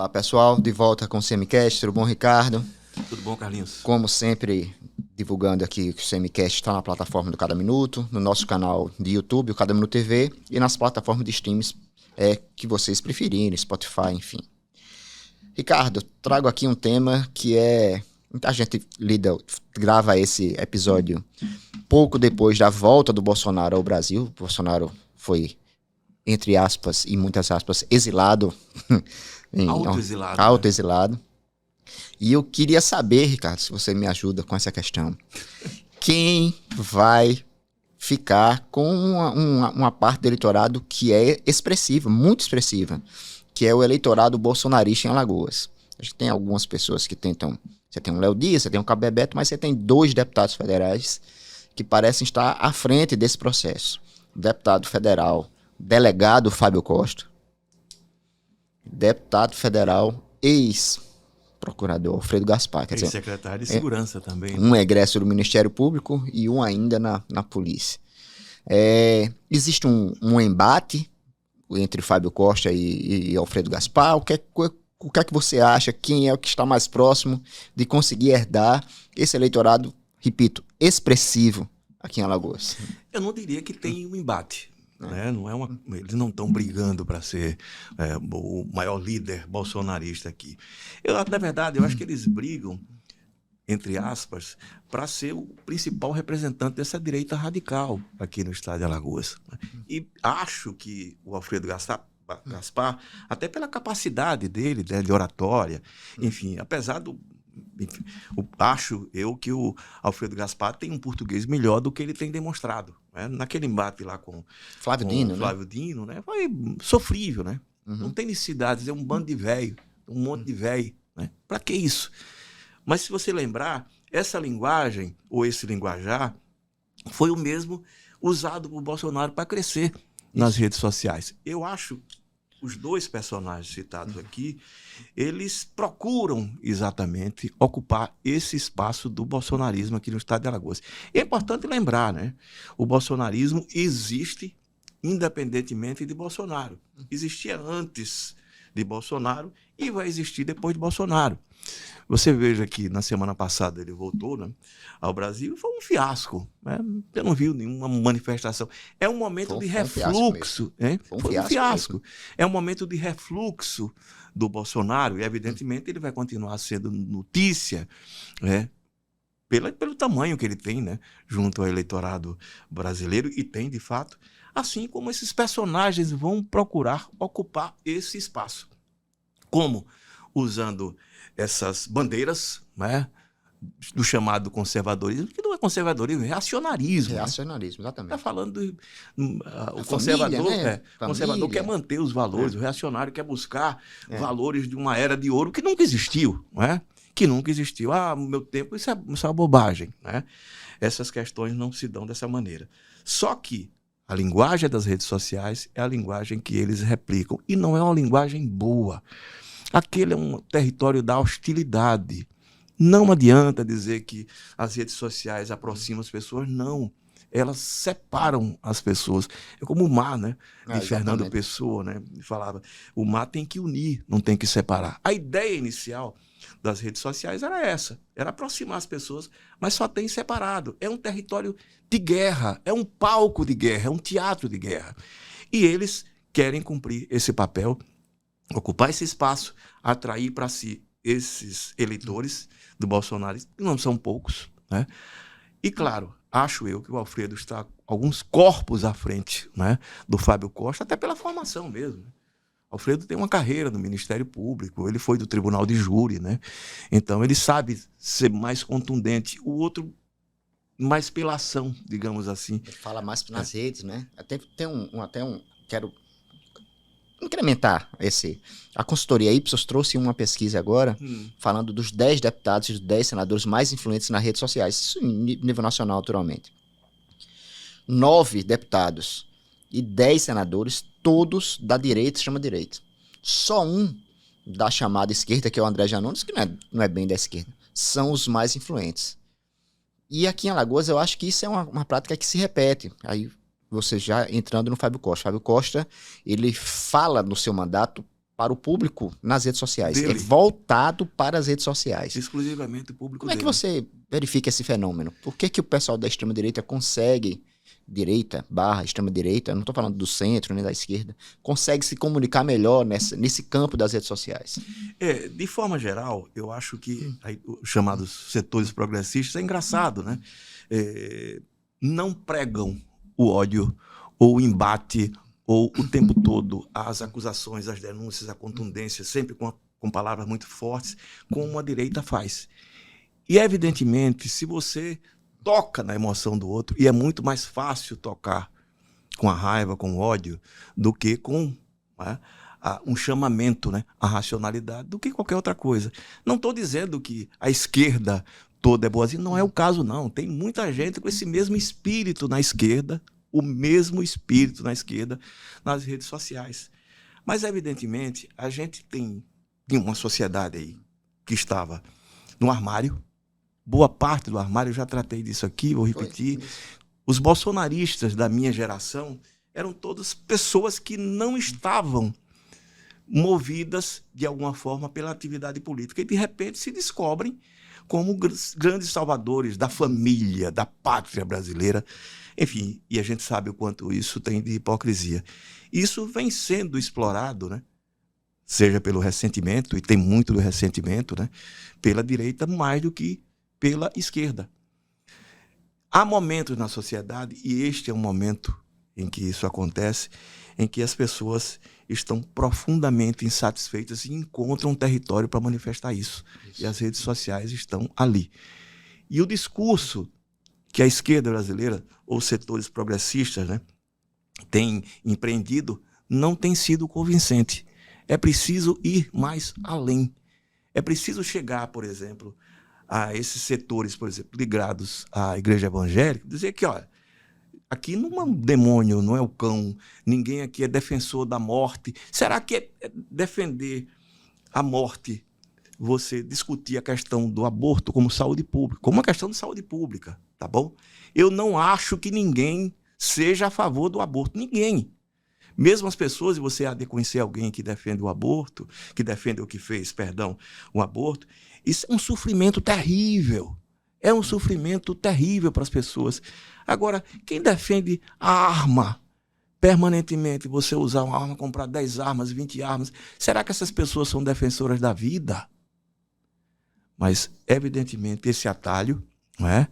Olá pessoal, de volta com o CMCast, tudo bom, Ricardo? Tudo bom, Carlinhos? Como sempre, divulgando aqui que o CMCast está na plataforma do Cada Minuto, no nosso canal de YouTube, o Cada Minuto TV, e nas plataformas de streams que vocês preferirem, Spotify, enfim. Ricardo, trago aqui um tema que muita gente grava esse episódio pouco depois da volta do Bolsonaro ao Brasil. O Bolsonaro foi, entre aspas e muitas aspas, exilado. Autoexilado. Autoexilado. E eu queria saber, Ricardo, se você me ajuda com essa questão. Quem vai ficar com uma parte do eleitorado que é expressiva, muito expressiva, que é o eleitorado bolsonarista em Alagoas. A gente tem algumas pessoas que tentam... Você tem um Léo Dias, você tem um Cabo Bebeto, mas você tem 2 deputados federais que parecem estar à frente desse processo. O deputado federal, delegado Fábio Costa, deputado federal, ex-procurador Alfredo Gaspar. Quer dizer, secretário de Segurança também. Um egresso do Ministério Público e um ainda na polícia. Existe um embate entre Fábio Costa e Alfredo Gaspar. O que é que você acha? Quem é o que está mais próximo de conseguir herdar esse eleitorado, repito, expressivo aqui em Alagoas? Eu não diria que tem um embate. Né? Eles não estão brigando para ser o maior líder bolsonarista aqui. Na verdade, eu acho que eles brigam, entre aspas, para ser o principal representante dessa direita radical aqui no estado de Alagoas. E acho que o Alfredo Gaspar, até pela capacidade dele, né, de oratória, enfim, apesar do... Enfim, acho eu que o Alfredo Gaspar tem um português melhor do que ele tem demonstrado, né? Naquele embate lá com Flávio Dino, né? Foi sofrível, né? Não tem necessidade, é um bando de velho, um monte de velho, né? Para que isso? Mas se você lembrar, essa linguagem, ou esse linguajar, foi o mesmo usado por Bolsonaro para crescer nas redes sociais. Eu acho que os 2 personagens citados aqui, eles procuram exatamente ocupar esse espaço do bolsonarismo aqui no estado de Alagoas. E é importante lembrar, né? O bolsonarismo existe independentemente de Bolsonaro. Existia antes de Bolsonaro e vai existir depois de Bolsonaro. Você veja que na semana passada ele voltou, né, ao Brasil e foi um fiasco. Né? Eu não vi nenhuma manifestação. É um momento de refluxo. Foi um fiasco. É um momento de refluxo do Bolsonaro e, evidentemente, ele vai continuar sendo notícia, né, pelo tamanho que ele tem, né, junto ao eleitorado brasileiro, e tem, de fato, assim como esses personagens vão procurar ocupar esse espaço. Como? Usando essas bandeiras, né, do chamado conservadorismo, que não é conservadorismo, é reacionarismo. Reacionarismo, né? Exatamente. Está falando o conservador, família, né? O conservador quer manter os valores, o reacionário quer buscar valores de uma era de ouro que nunca existiu, né? Que nunca existiu. No meu tempo, isso é uma bobagem, né? Essas questões não se dão dessa maneira. Só que a linguagem das redes sociais é a linguagem que eles replicam, e não é uma linguagem boa. Aquele é um território da hostilidade. Não adianta dizer que as redes sociais aproximam as pessoas, não. Elas separam as pessoas. É como o mar, né? De Fernando Pessoa, né? Falava, o mar tem que unir, não tem que separar. A ideia inicial das redes sociais era essa, era aproximar as pessoas, mas só tem separado. É um território de guerra, é um palco de guerra, é um teatro de guerra. E eles querem cumprir esse papel, ocupar esse espaço, atrair para si esses eleitores do Bolsonaro, que não são poucos, né? E, claro, acho eu que o Alfredo está alguns corpos à frente, né, do Fábio Costa, até pela formação mesmo. Alfredo tem uma carreira no Ministério Público, ele foi do Tribunal de Júri, né? Então ele sabe ser mais contundente. O outro, mais pela ação, digamos assim. Ele fala mais nas redes, né? Quero incrementar a consultoria Ipsos trouxe uma pesquisa agora falando dos 10 deputados e dos 10 senadores mais influentes nas redes sociais, isso em nível nacional, naturalmente. 9 deputados e 10 senadores, todos da direita, se chama direita. Só um da chamada esquerda, que é o André Janones, que não é bem da esquerda, são os mais influentes. E aqui em Alagoas eu acho que isso é uma prática que se repete. Aí você já entrando no Fábio Costa. Fábio Costa, ele fala no seu mandato para o público nas redes sociais. Dele. É voltado para as redes sociais. Exclusivamente o público Como é que dele. você verifica esse fenômeno? Por que o pessoal da extrema-direita consegue, extrema-direita, não estou falando do centro nem da esquerda, consegue se comunicar melhor nesse campo das redes sociais? De forma geral, eu acho que os chamados setores progressistas, é engraçado, né? Não pregam o ódio ou o embate ou o tempo todo as acusações, as denúncias, a contundência, sempre com palavras muito fortes, como a direita faz. E, evidentemente, se você toca na emoção do outro, e é muito mais fácil tocar com a raiva, com o ódio, do que com, né, um chamamento, né, à racionalidade, do que qualquer outra coisa. Não estou dizendo que a esquerda toda é boazinha, não é o caso, não. Tem muita gente com esse mesmo espírito na esquerda, o mesmo espírito na esquerda nas redes sociais. Mas, evidentemente, a gente tem uma sociedade aí que estava no armário. Boa parte do armário, eu já tratei disso aqui, vou repetir. Os bolsonaristas da minha geração eram todas pessoas que não estavam movidas, de alguma forma, pela atividade política. E, de repente, se descobrem como grandes salvadores da família, da pátria brasileira. Enfim, e a gente sabe o quanto isso tem de hipocrisia. Isso vem sendo explorado, né? Seja pelo ressentimento, e tem muito do ressentimento, né? Pela direita mais do que pela esquerda. Há momentos na sociedade, e este é um momento em que isso acontece, em que as pessoas estão profundamente insatisfeitas e encontram um território para manifestar isso. E as redes sociais estão ali. E o discurso que a esquerda brasileira, ou setores progressistas, né, têm empreendido, não tem sido convincente. É preciso ir mais além. É preciso chegar, por exemplo, a esses setores, por exemplo, ligados à igreja evangélica, dizer que, olha, aqui não é um demônio, não é o cão, ninguém aqui é defensor da morte. Será que é defender a morte você discutir a questão do aborto como saúde pública, como uma questão de saúde pública, tá bom? Eu não acho que ninguém seja a favor do aborto, ninguém. Mesmo as pessoas, e você há de conhecer alguém que defende o aborto, que defende o que fez, perdão, o aborto, isso é um sofrimento terrível. É um sofrimento terrível para as pessoas. Agora, quem defende a arma permanentemente, você usar uma arma, comprar 10 armas, 20 armas, será que essas pessoas são defensoras da vida? Mas, evidentemente, esse atalho, não é?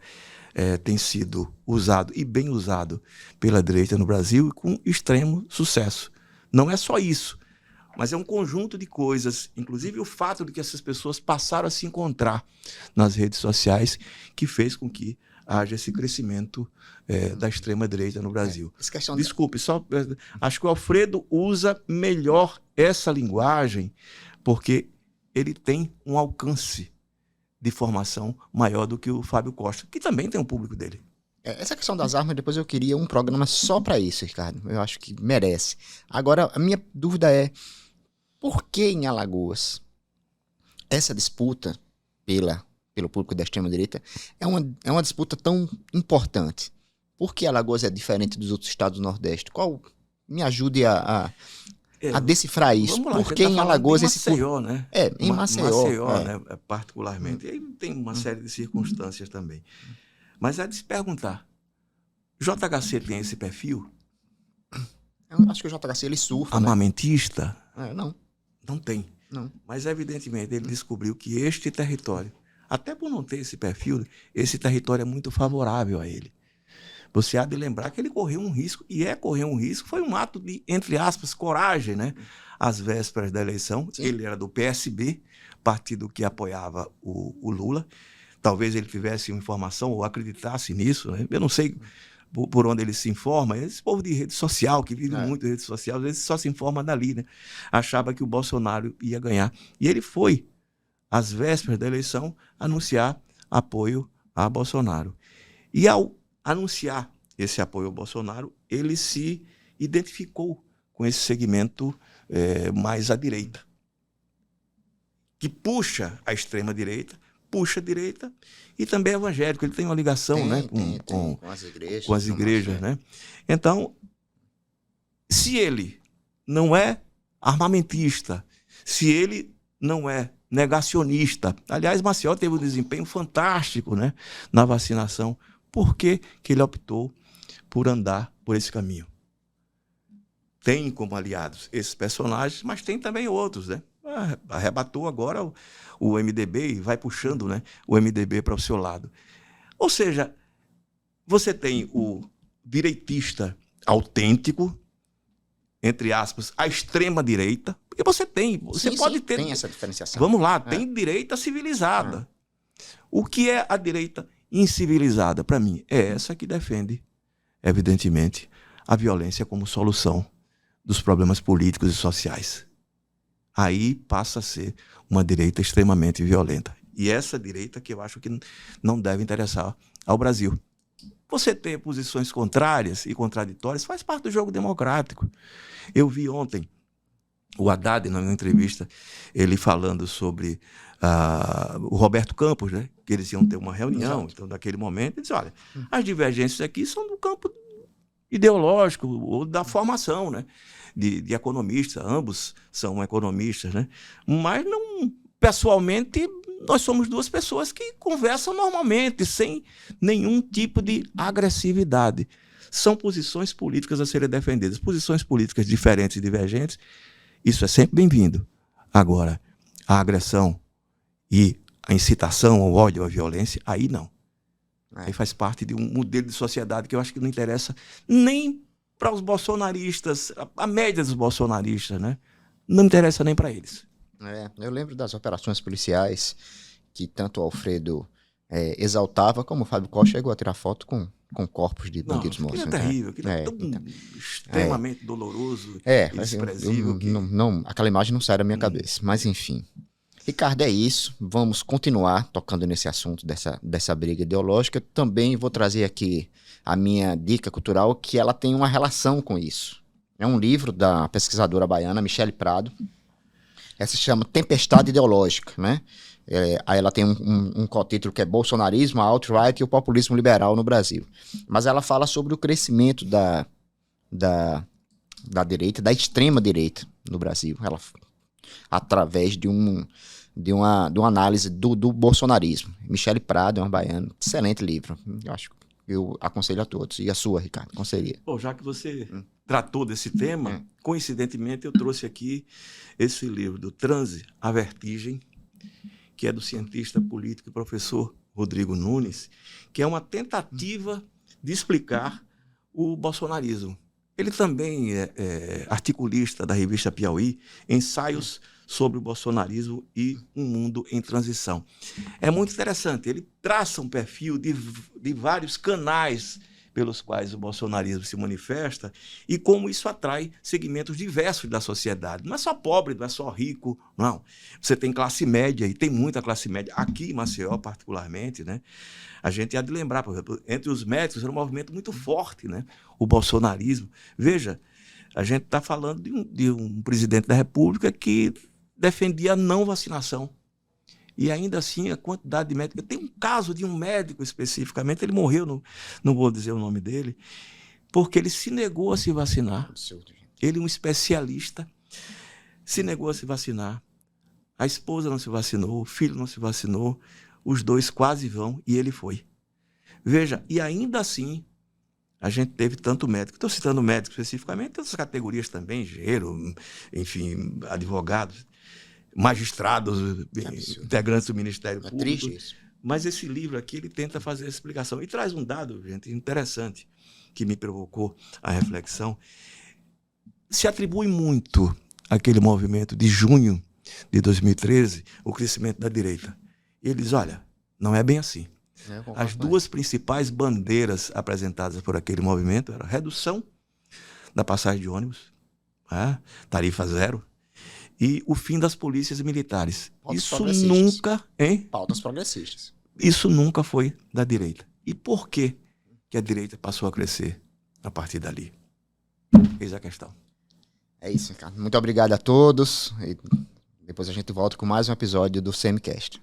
Tem sido usado, e bem usado, pela direita no Brasil, e com extremo sucesso. Não é só isso, mas é um conjunto de coisas, inclusive o fato de que essas pessoas passaram a se encontrar nas redes sociais, que fez com que haja esse crescimento da extrema-direita no Brasil. Desculpe, acho que o Alfredo usa melhor essa linguagem, porque ele tem um alcance de formação maior do que o Fábio Costa, que também tem um público dele. Essa questão das armas, depois eu queria um programa só para isso, Ricardo. Eu acho que merece. Agora, a minha dúvida é, por que em Alagoas essa disputa pelo público da extrema-direita é uma disputa tão importante? Por que Alagoas é diferente dos outros estados do Nordeste? Me ajude a decifrar isso. Vamos lá, porque em Alagoas esse Maceió, né? em Maceió, né? Particularmente. E aí tem uma série de circunstâncias também. Mas é de se perguntar, JHC tem esse perfil? Eu acho que o JHC ele surfa, armamentista? Né? Não. Não tem. Não. Mas evidentemente ele descobriu que este território, até por não ter esse perfil, esse território é muito favorável a ele. Você há de lembrar que ele correu um risco, correu um risco, foi um ato de, entre aspas, coragem, né? Às vésperas da eleição. Sim. Ele era do PSB, partido que apoiava o Lula. Talvez ele tivesse uma informação ou acreditasse nisso, né? Eu não sei por onde ele se informa. Esse povo de rede social, que vive muito de rede social, às vezes só se informa dali, né? Achava que o Bolsonaro ia ganhar. E ele foi, às vésperas da eleição, anunciar apoio a Bolsonaro. E ao anunciar esse apoio ao Bolsonaro, ele se identificou com esse segmento mais à direita, que puxa a extrema-direita, puxa a direita e também é evangélico. Ele tem uma ligação com as igrejas. Né? Então, se ele não é armamentista, se ele não é negacionista. Aliás, Maceió teve um desempenho fantástico, né, na vacinação. Por que que ele optou por andar por esse caminho? Tem como aliados esses personagens, mas tem também outros, né? Arrebatou agora o MDB e vai puxando, né, o MDB para o seu lado. Ou seja, você tem o direitista autêntico, entre aspas, a extrema-direita, porque você pode ter... Tem essa diferenciação. Vamos lá, tem direita civilizada. O que é a direita incivilizada? Para mim, é essa que defende, evidentemente, a violência como solução dos problemas políticos e sociais. Aí passa a ser uma direita extremamente violenta. E essa direita que eu acho que não deve interessar ao Brasil. Você ter posições contrárias e contraditórias faz parte do jogo democrático. Eu vi ontem o Haddad, na minha entrevista, ele falando sobre o Roberto Campos, né? Que eles iam ter uma reunião. Então, naquele momento, ele disse, olha, as divergências aqui são do campo ideológico ou da formação, né? De economista, ambos são economistas, né? Mas não, pessoalmente, nós somos duas pessoas que conversam normalmente, sem nenhum tipo de agressividade. São posições políticas a serem defendidas, posições políticas diferentes e divergentes, isso é sempre bem-vindo. Agora, a agressão e a incitação ao ódio, à violência, aí não. Aí faz parte de um modelo de sociedade que eu acho que não interessa nem para os bolsonaristas, a média dos bolsonaristas, né? Não interessa nem para eles. Eu lembro das operações policiais que tanto o Alfredo exaltava, como o Fábio Costa chegou a tirar foto com corpos de bandidos mortos. Aquilo é terrível, aquilo é tão extremamente doloroso e desprezível. Aquela imagem não sai da minha cabeça, mas enfim. Ricardo, é isso. Vamos continuar tocando nesse assunto dessa briga ideológica. Também vou trazer aqui a minha dica cultural, que ela tem uma relação com isso. É um livro da pesquisadora baiana, Michele Prado. Essa se chama Tempestade Ideológica, né? Aí ela tem um cotítulo que é Bolsonarismo, a alt-right e o populismo liberal no Brasil. Mas ela fala sobre o crescimento da direita, da extrema-direita no Brasil. Ela, através de uma análise do bolsonarismo. Michele Prado é uma baiana. Excelente livro. Eu aconselho a todos. E a sua, Ricardo? Qual seria? Bom, já que você tratou desse tema, coincidentemente eu trouxe aqui esse livro do Transe, A Vertigem, que é do cientista político e professor Rodrigo Nunes, que é uma tentativa de explicar o bolsonarismo. Ele também é articulista da revista Piauí, Ensaios sobre o Bolsonarismo e um Mundo em Transição. É muito interessante, ele traça um perfil de vários canais pelos quais o bolsonarismo se manifesta e como isso atrai segmentos diversos da sociedade. Não é só pobre, não é só rico, não. Você tem classe média, e tem muita classe média, aqui em Maceió particularmente, né? A gente há de lembrar, por exemplo, entre os médicos era um movimento muito forte, né? O bolsonarismo. Veja, a gente está falando de um presidente da República que defendia a não vacinação. E ainda assim, a quantidade de médicos... Tem um caso de um médico especificamente, ele morreu, não vou dizer o nome dele, porque ele se negou a se vacinar. Ele, um especialista, se negou a se vacinar. A esposa não se vacinou, o filho não se vacinou, os dois quase vão e ele foi. Veja, e ainda assim, a gente teve tanto médico. Estou citando médico especificamente, outras categorias também, engenheiro, enfim, advogados, magistrados, integrantes do Ministério Público. Triste isso. Mas esse livro aqui, ele tenta fazer essa explicação. E traz um dado, gente, interessante, que me provocou a reflexão. Se atribui muito àquele movimento de junho de 2013, o crescimento da direita. E ele diz, olha, não é bem assim. As duas principais bandeiras apresentadas por aquele movimento eram a redução da passagem de ônibus, tarifa zero, e o fim das polícias militares. Isso nunca... Pautas progressistas. Isso nunca foi da direita. E por que a direita passou a crescer a partir dali? Eis a questão. É isso, cara. Muito obrigado a todos. E depois a gente volta com mais um episódio do CMCast.